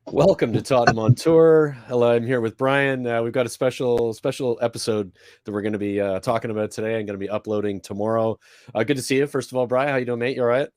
Welcome to Tottenham On Tour. Hello, I'm here with Brian. We've got a special episode that we're going to be talking about today. I'm going to be uploading tomorrow. Good to see you. First of all, Brian, how you doing, mate? You all right?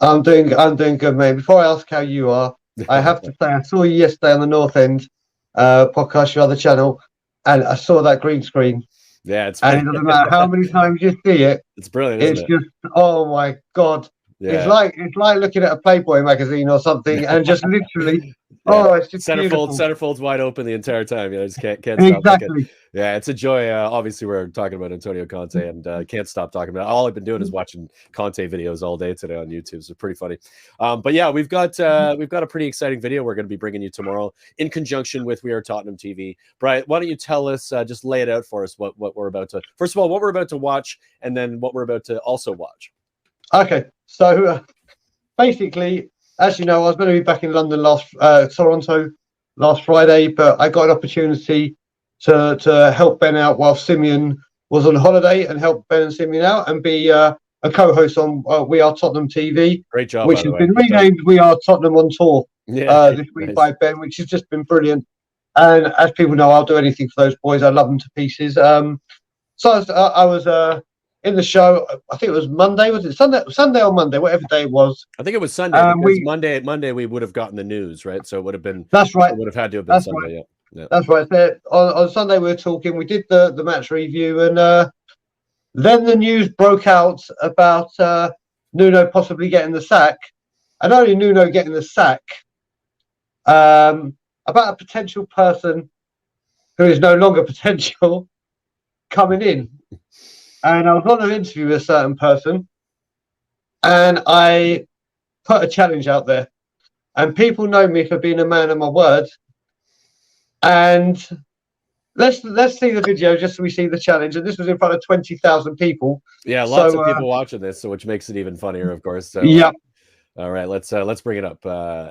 I'm doing good, mate. Before I ask how you are, I have to say I saw you yesterday on the North End podcast, your other channel, and I saw that green screen. Yeah, it's and it doesn't matter how many times you see it. It's brilliant. It's isn't it? just, oh my God. Yeah. It's like looking at a Playboy magazine or something, and just literally, oh, it's just centerfold's wide open the entire time. You know, just can't stop. Exactly. Yeah, it's a joy. Obviously, we're talking about Antonio Conte, and can't stop talking about it. All I've been doing is watching Conte videos all day today on YouTube. So it's pretty funny. But yeah, we've got a pretty exciting video we're going to be bringing you tomorrow in conjunction with We Are Tottenham TV. Brian, why don't you tell us, just lay it out for us, what we're about to. First of all, what we're about to watch, and then what we're about to also watch. Okay, so basically, as you know, I was going to be back in London Toronto last Friday, but I got an opportunity to help Ben out while Simeon was on holiday, and help Ben and Simeon out and be a co-host on We Are Tottenham TV. Great job, which has been renamed We Are Tottenham On Tour this week by Ben, which has just been brilliant. And as people know, I'll do anything for those boys. I love them to pieces. So I was in the show. I think it was Monday. Was it Sunday or Monday? Whatever day it was. I think it was Sunday. Because Monday we would have gotten the news, right? So it would have been. That's right. It would have had to have been That's Sunday. Right. Yeah. That's right. So on Sunday we were talking. We did the match review, and then the news broke out about Nuno possibly getting the sack, and not only Nuno getting the sack, about a potential person who is no longer potential coming in. And I was on an interview with a certain person, and I put a challenge out there. And people know me for being a man of my word. And let's see the video just so we see the challenge. And this was in front of 20,000 people. Yeah, lots of people watching this, so which makes it even funnier, of course. So, yeah. All right, let's bring it up,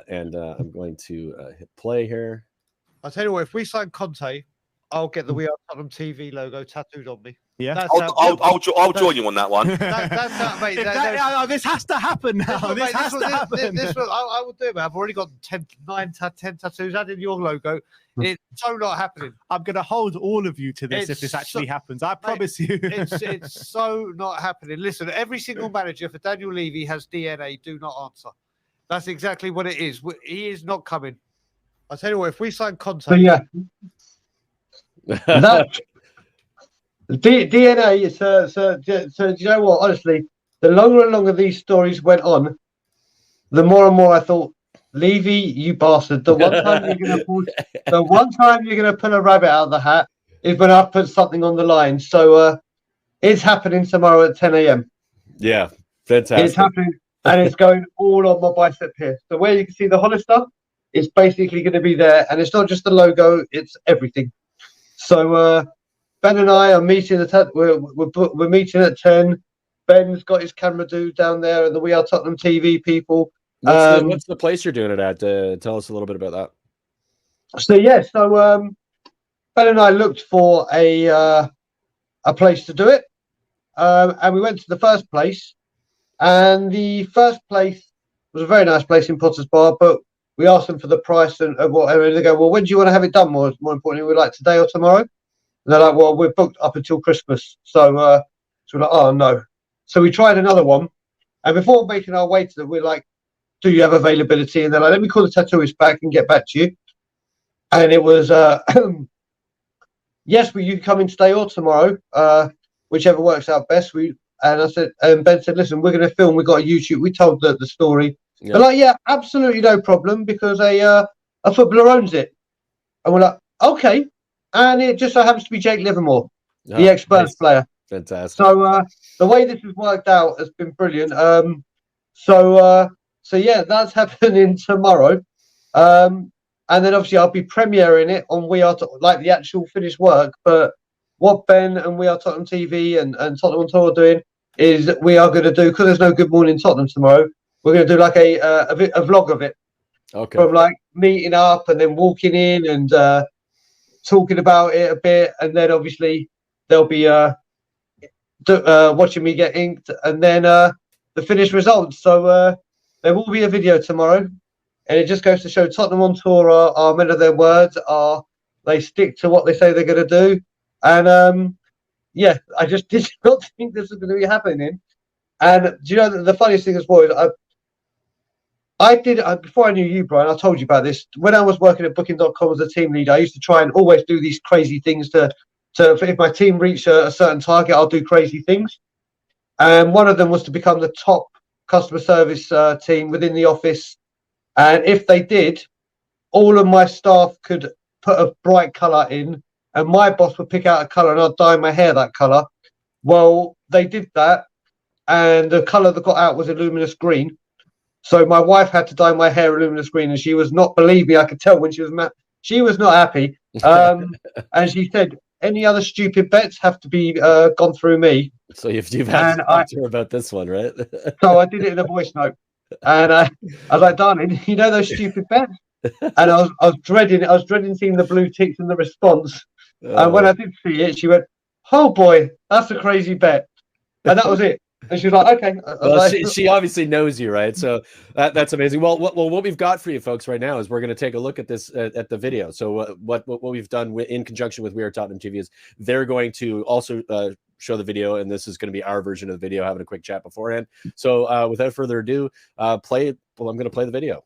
and I'm going to hit play here. I'll tell you what, if we sign Conte, I'll get the We Are Tottenham TV logo tattooed on me. Yeah, I'll join you on that one. Mate, this has to happen now. This has to happen. I will do it, man. I've already got 10 tattoos. Add in your logo. It's so not happening. I'm going to hold all of you to this if this actually happens. I promise you. It's so not happening. Listen, every single manager for Daniel Levy has DNA. Do not answer. That's exactly what it is. He is not coming. I'll tell you what, if we sign Conte... So, yeah. That... DNA, so do you know what? Honestly, the longer and longer these stories went on, the more and more I thought, Levy, you bastard! The one time you're gonna pull a rabbit out of the hat is when I put something on the line. So it's happening tomorrow at 10 a.m. Yeah, fantastic. It's happening, and it's going all on my bicep here. So where you can see the Hollister, it's basically going to be there, and it's not just the logo; it's everything. So. Ben and I are meeting we're meeting at 10. Ben's got his camera dude down there, and the We Are Tottenham TV people. What's the place you're doing it at? Tell us a little bit about that. So Ben and I looked for a place to do it, and we went to the first place. And the first place was a very nice place in Potter's Bar, but we asked them for the price and whatever. And they go, "Well, when do you want to have it done?" More importantly, we're like, today or tomorrow. And they're like, "Well, we're booked up until Christmas." So we're like, "Oh, no." So we tried another one. And before making our way to them, we're like, "Do you have availability?" And they're like, "Let me call the tattooist back and get back to you." And it was, "Yes, well, you can come in today or tomorrow, whichever works out best." I said, and Ben said, "Listen, we're going to film. We've got a YouTube." We told the story. Yeah. They're like, "Yeah, absolutely no problem, because a footballer owns it." And we're like, "Okay." And it just so happens to be Jake Livermore, the ex-Spurs player. Fantastic. So the way this has worked out has been brilliant. So yeah, that's happening tomorrow. And then obviously I'll be premiering it on like the actual finished work. But what Ben and We Are Tottenham TV and Tottenham On Tour are doing is we are going to do, because there's no Good Morning Tottenham tomorrow, we're going to do like a vlog of it. Okay. From like meeting up and then walking in and talking about it a bit, and then obviously they'll be watching me get inked, and then the finished results. So there will be a video tomorrow, and it just goes to show Tottenham on tour are men of their words. They stick to what they say they're going to do, and yeah, I just did not think this was going to be happening. And do you know the funniest thing as well is before I knew you, Brian, I told you about this. When I was working at Booking.com as a team leader, I used to try and always do these crazy things to if my team reached a certain target, I'll do crazy things. And one of them was to become the top customer service team within the office. And if they did, all of my staff could put a bright colour in, and my boss would pick out a colour and I'd dye my hair that colour. Well, they did that, and the colour that got out was a luminous green. So my wife had to dye my hair a luminous green, and she was not, believe me, I could tell when she was she was not happy. And she said, any other stupid bets have to be gone through me. So you've had to talk to her about this one, right? So I did it in a voice note. And I was like, darling, you know those stupid bets? And I was dreading seeing the blue ticks in the response. And when I did see it, she went, oh boy, that's a crazy bet. And that was it. And she was like, okay. Well, she obviously knows you, right? So that's amazing. Well, what we've got for you folks right now is we're going to take a look at this at the video. So what we've done in conjunction with We Are Tottenham TV is they're going to also show the video, and this is going to be our version of the video, having a quick chat beforehand. So without further ado, I'm going to play the video.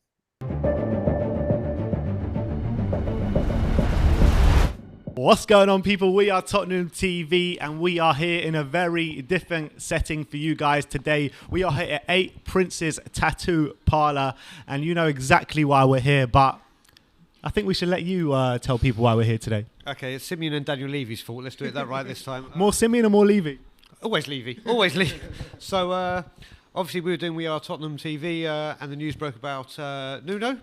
What's going on, people? We are Tottenham TV, and we are here in a very different setting for you guys today. We are here at 8 Prince's Tattoo Parlour, and you know exactly why we're here, but I think we should let you tell people why we're here today. Okay, it's Simeon and Daniel Levy's fault. Let's do it that right this time. More Simeon or more Levy? Always Levy. Always Levy. So, obviously, we were doing We Are Tottenham TV, and the news broke about Nuno.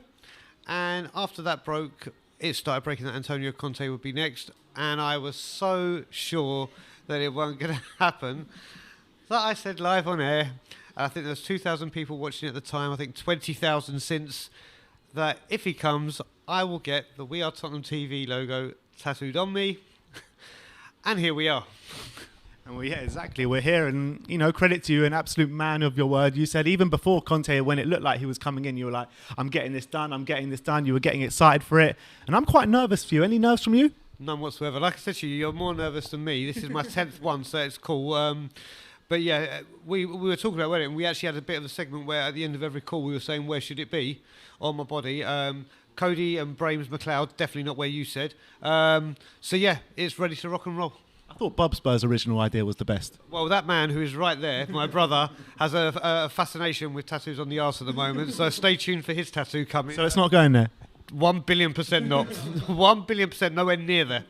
And after that broke, it started breaking that Antonio Conte would be next. And I was so sure that it wasn't going to happen that I said live on air, and I think there was 2,000 people watching at the time, I think 20,000 since, that if he comes, I will get the We Are Tottenham TV logo tattooed on me. And here we are. And yeah, exactly. We're here, and you know, credit to you, an absolute man of your word. You said even before Conte, when it looked like he was coming in, you were like, I'm getting this done, I'm getting this done. You were getting excited for it. And I'm quite nervous for you. Any nerves from you? None whatsoever. Like I said to you, you're more nervous than me. This is my 10th one, so it's cool. But yeah, we were talking about it, and we actually had a bit of a segment where at the end of every call we were saying, where should it be on my body? Cody and Brames McLeod, definitely not where you said. So yeah, it's ready to rock and roll. I thought Bob Spur's original idea was the best. Well, that man who is right there, my brother, has a fascination with tattoos on the arse at the moment, so stay tuned for his tattoo coming. So it's not going there? 1 billion% not. 1 billion% nowhere near there.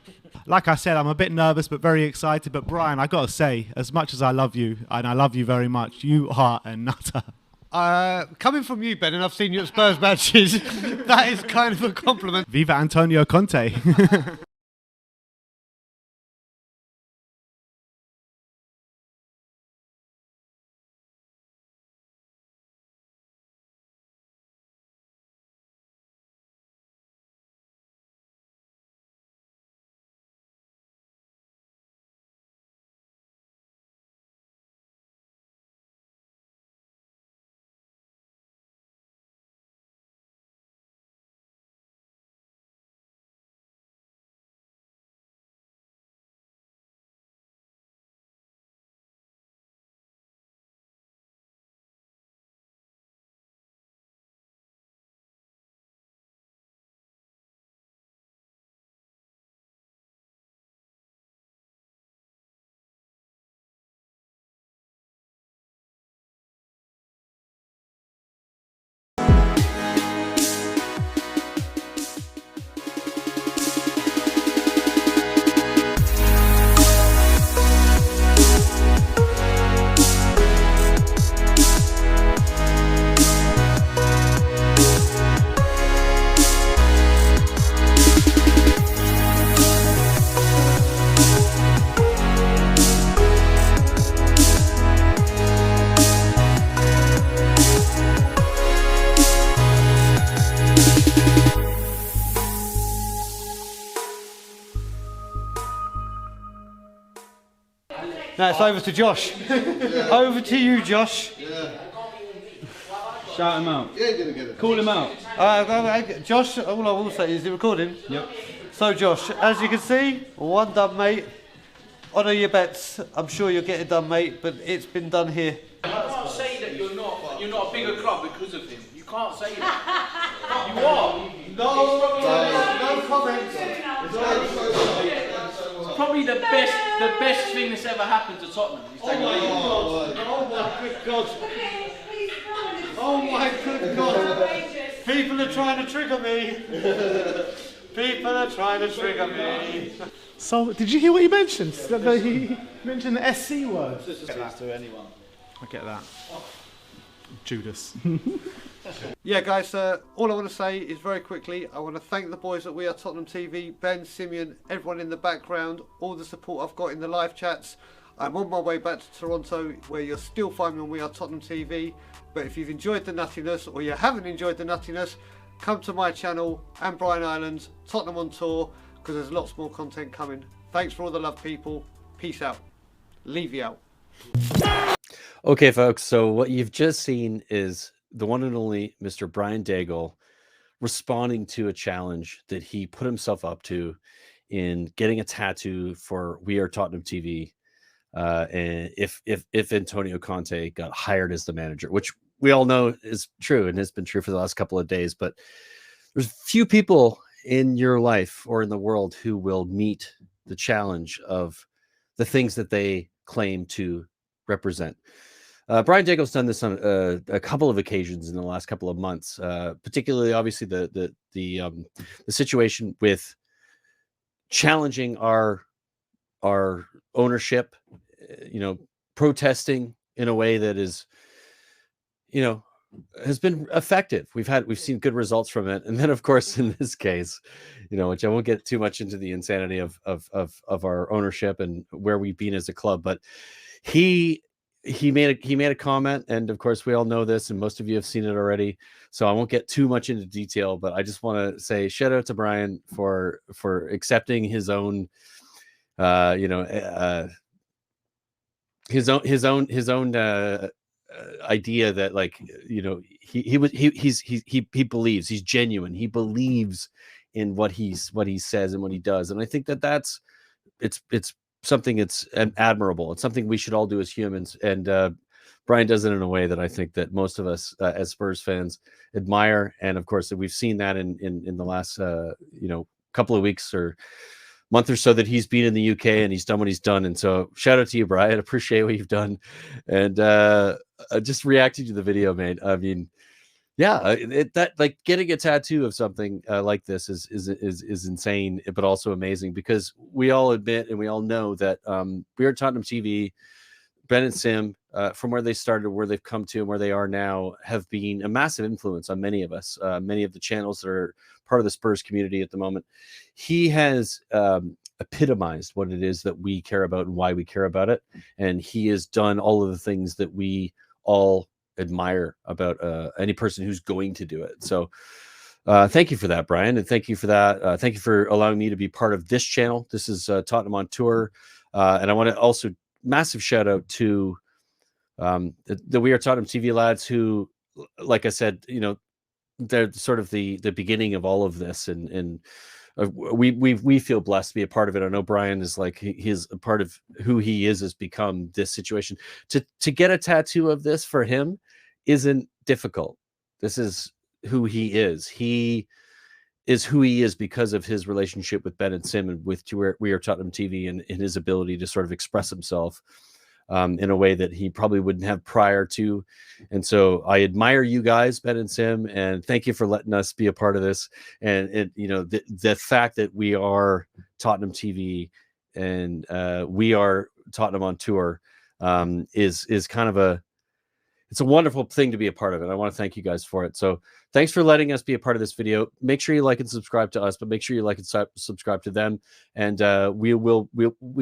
Like I said, I'm a bit nervous but very excited. But Brian, I got to say, as much as I love you, and I love you very much, you are a nutter. Coming from you, Ben, and I've seen you at Spurs matches, that is kind of a compliment. Viva Antonio Conte. Now it's over to Josh. Over to you, Josh. Shout him out. Call him out. Josh, all I will say is he recording? Yep. So Josh, as you can see, one done, mate. Honour your bets. I'm sure you'll get it done, mate, but it's been done here. You can't say that you're not a bigger club because of him. You can't say that. You are. No comments. It's probably the best thing that's ever happened to Tottenham. Oh my good God. Oh my good God. People are trying to trigger me. People are trying to trigger me. So, did you hear what he mentioned? He mentioned the SC word. To anyone. I get that. Judas. Yeah, guys, all I want to say is very quickly, I want to thank the boys at We Are Tottenham TV, Ben, Simeon, everyone in the background, all the support I've got in the live chats. I'm on my way back to Toronto, where you'll still find me on We Are Tottenham TV. But if you've enjoyed the nuttiness, or you haven't enjoyed the nuttiness, come to my channel and Brian Island's Tottenham On Tour, because there's lots more content coming. Thanks for all the love, people. Peace out. Leave you out. Okay, folks. So what you've just seen is the one and only Mr. Brian Daigle responding to a challenge that he put himself up to in getting a tattoo for We Are Tottenham TV. And if Antonio Conte got hired as the manager, which we all know is true and has been true for the last couple of days, but there's few people in your life or in the world who will meet the challenge of the things that they claim to represent. Brian Daigle's done this on a couple of occasions in the last couple of months, particularly obviously the situation with challenging our ownership, protesting in a way that is, has been effective. We've seen good results from it. And then of course, in this case, which I won't get too much into the insanity of our ownership and where we've been as a club, but he made a comment, and of course we all know this, and most of you have seen it already, so I won't get too much into detail, but I just want to say shout out to Brian for accepting his own his own idea that he believes, he's genuine, he believes in what he says and what he does, and I think that's it's something that's admirable. It's something we should all do as humans, and Brian does it in a way that I think that most of us as Spurs fans admire, and of course we've seen that in the last couple of weeks or month or so that he's been in the UK and he's done what he's done. And so shout out to you, Brian. Appreciate what you've done, and just reacting to the video, man. I mean, yeah, that getting a tattoo of something like this is insane, but also amazing, because we all admit and we all know that We Are Tottenham TV, Ben and Sim, from where they started, where they've come to, and where they are now, have been a massive influence on many of us, many of the channels that are part of the Spurs community at the moment. He has epitomized what it is that we care about and why we care about it, and he has done all of the things that we all admire about any person who's going to do it. So thank you for that, Brian, and thank you for that. Thank you for allowing me to be part of this channel. This is Tottenham on Tour, and I want to also massive shout out to the We Are Tottenham TV lads, who, like I said, they're sort of the beginning of all of this, and we feel blessed to be a part of it. I know Brian is he's a part of who he is has become this situation. To get a tattoo of this for him isn't difficult. This is who he is. He is who he is because of his relationship with Ben and Sim, and with We Are Tottenham TV, and his ability to sort of express himself in a way that he probably wouldn't have prior to. And so I admire you guys, Ben and Sim, and thank you for letting us be a part of this. And the fact that we are Tottenham TV and we are Tottenham on Tour is kind of it's a wonderful thing to be a part of it. I want to thank you guys for it. So thanks for letting us be a part of this video. Make sure you like and subscribe to us, but make sure you like and subscribe to them. And we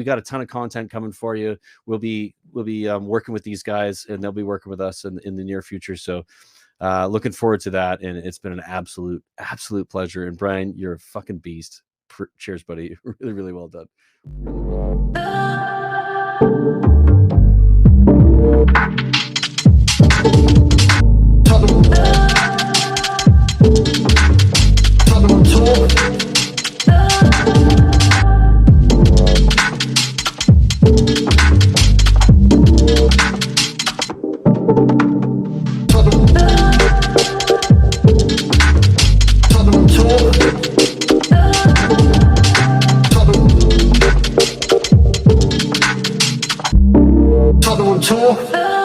got a ton of content coming for you. We'll be working with these guys, and they'll be working with us in the near future. So looking forward to that. And it's been an absolute pleasure. And Brian, you're a fucking beast. Cheers, buddy. Really, really well done. Really well done. Tottenham on Tour.